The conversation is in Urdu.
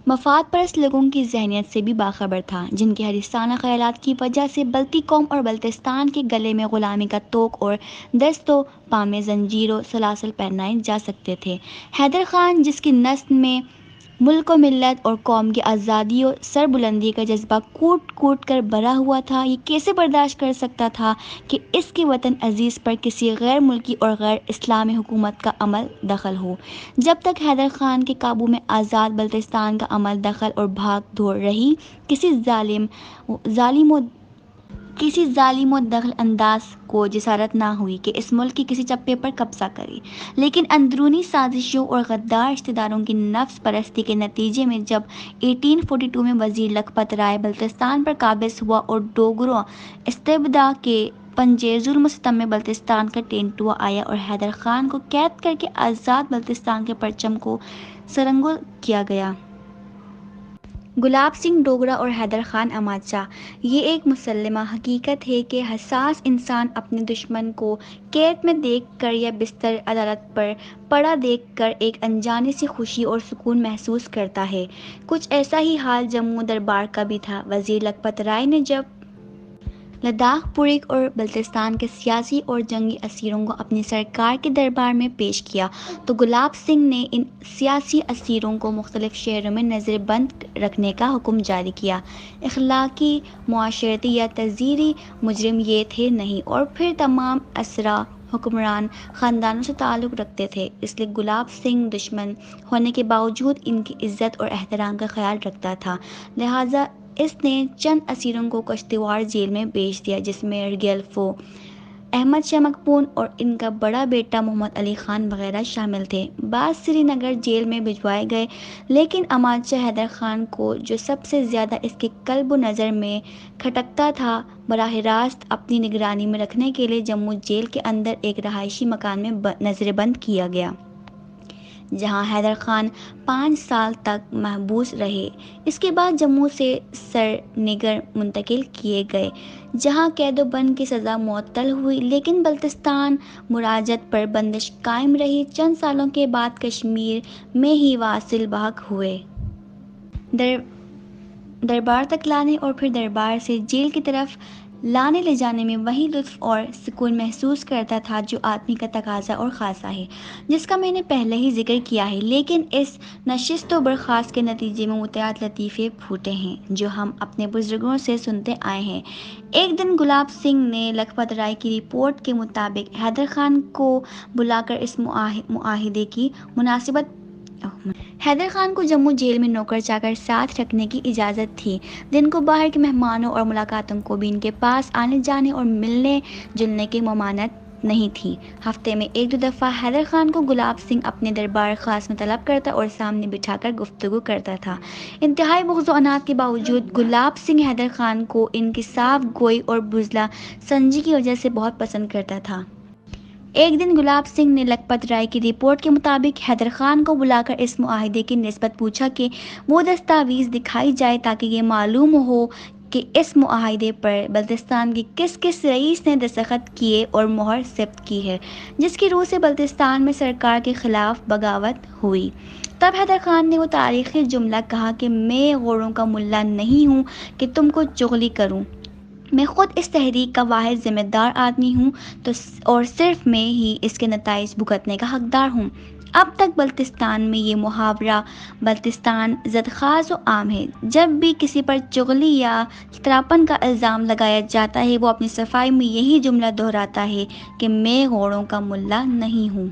مفاد پرست لوگوں کی ذہنیت سے بھی باخبر تھا، جن کے حریصانہ خیالات کی وجہ سے بلتی قوم اور بلتستان کے گلے میں غلامی کا طوق اور دست و پا میں زنجیر و سلاسل پہنائے جا سکتے تھے۔ حیدر خان، جس کی نس میں ملک و ملت اور قوم کی آزادی و سربلندی کا جذبہ کوٹ کوٹ کر بھرا ہوا تھا، یہ کیسے برداشت کر سکتا تھا کہ اس کے وطن عزیز پر کسی غیر ملکی اور غیر اسلامی حکومت کا عمل دخل ہو؟ جب تک حیدر خان کے قابو میں آزاد بلتستان کا عمل دخل اور بھاگ دوڑ رہی، کسی ظالم و دخل انداز کو جسارت نہ ہوئی کہ اس ملک کی کسی چپے پر قبضہ کرے، لیکن اندرونی سازشوں اور غدار رشتہ داروں کی نفس پرستی کے نتیجے میں جب 1842 میں وزیر لکھپت رائے بلتستان پر قابض ہوا اور ڈوگروں استبداد کے پنجے ظلم و ستم میں بلتستان کا ٹینٹوا آیا اور حیدر خان کو قید کر کے آزاد بلتستان کے پرچم کو سرنگوں کیا گیا۔ گلاب سنگھ ڈوگرہ اور حیدر خان احمد شاہ، یہ ایک مسلمہ حقیقت ہے کہ حساس انسان اپنے دشمن کو قید میں دیکھ کر یا بستر عدالت پر پڑا دیکھ کر ایک انجانے سی خوشی اور سکون محسوس کرتا ہے۔ کچھ ایسا ہی حال جموں دربار کا بھی تھا۔ وزیر لکھپت رائے نے جب لداخ، پوریک اور بلتستان کے سیاسی اور جنگی اسیروں کو اپنی سرکار کے دربار میں پیش کیا تو گلاب سنگھ نے ان سیاسی اسیروں کو مختلف شہروں میں نظر بند رکھنے کا حکم جاری کیا۔ اخلاقی، معاشرتی یا تعزیری مجرم یہ تھے نہیں، اور پھر تمام اسرا حکمران خاندانوں سے تعلق رکھتے تھے، اس لیے گلاب سنگھ دشمن ہونے کے باوجود ان کی عزت اور احترام کا خیال رکھتا تھا، لہٰذا اس نے چند اسیروں کو کشتواڑ جیل میں بھیج دیا، جس میں ریگیلفو، احمد شاہ مقپون اور ان کا بڑا بیٹا محمد علی خان وغیرہ شامل تھے۔ بعض سری نگر جیل میں بھجوائے گئے، لیکن احمد شاہ حیدر خان کو جو سب سے زیادہ اس کے قلب و نظر میں کھٹکتا تھا، براہ راست اپنی نگرانی میں رکھنے کے لیے جموں جیل کے اندر ایک رہائشی مکان میں نظر بند کیا گیا، جہاں حیدر خان 5 سال تک محبوس رہے۔ اس کے بعد جموں سے سر نگر منتقل کیے گئے، جہاں قید و بند کی سزا معطل ہوئی، لیکن بلتستان مراجعت پر بندش قائم رہی۔ چند سالوں کے بعد کشمیر میں ہی واصل بحق ہوئے۔ دربار تک لانے اور پھر دربار سے جیل کی طرف لانے لے جانے میں وہی لطف اور سکون محسوس کرتا تھا جو آدمی کا تقاضا اور خاصہ ہے، جس کا میں نے پہلے ہی ذکر کیا ہے۔ لیکن اس نشست و برخاست کے نتیجے میں متعدد لطیفے پھوٹے ہیں، جو ہم اپنے بزرگوں سے سنتے آئے ہیں۔ ایک دن گلاب سنگھ نے لکھپت رائے کی رپورٹ کے مطابق حیدر خان کو بلا کر اس معاہدے کی مناسبت حیدر خان کو جموں جیل میں نوکر چاکر ساتھ رکھنے کی اجازت تھی۔ دن کو باہر کے مہمانوں اور ملاقاتوں کو بھی ان کے پاس آنے جانے اور ملنے جلنے کی ممانعت نہیں تھی۔ ہفتے میں 1-2 دفعہ حیدر خان کو گلاب سنگھ اپنے دربار خاص میں طلب کرتا اور سامنے بٹھا کر گفتگو کرتا تھا۔ انتہائی بغض و عناد کے باوجود گلاب سنگھ حیدر خان کو ان کی صاف گوئی اور بزدل سنجی کی وجہ سے بہت پسند کرتا تھا۔ ایک دن گلاب سنگھ نے لکھپت رائے کی رپورٹ کے مطابق حیدر خان کو بلا کر اس معاہدے کی نسبت پوچھا کہ وہ دستاویز دکھائی جائے تاکہ یہ معلوم ہو کہ اس معاہدے پر بلتستان کے کس کس رئیس نے دستخط کیے اور مہر ثبت کی ہے، جس کی روح سے بلتستان میں سرکار کے خلاف بغاوت ہوئی۔ تب حیدر خان نے وہ تاریخی جملہ کہا کہ میں غوروں کا ملا نہیں ہوں کہ تم کو چغلی کروں، میں خود اس تحریک کا واحد ذمہ دار آدمی ہوں اور صرف میں ہی اس کے نتائج بھگتنے کا حقدار ہوں۔ اب تک بلتستان میں یہ محاورہ بلتستان زد خاص و عام ہے۔ جب بھی کسی پر چغلی یا تراپن کا الزام لگایا جاتا ہے، وہ اپنی صفائی میں یہی جملہ دہراتا ہے کہ میں غوروں کا ملا نہیں ہوں۔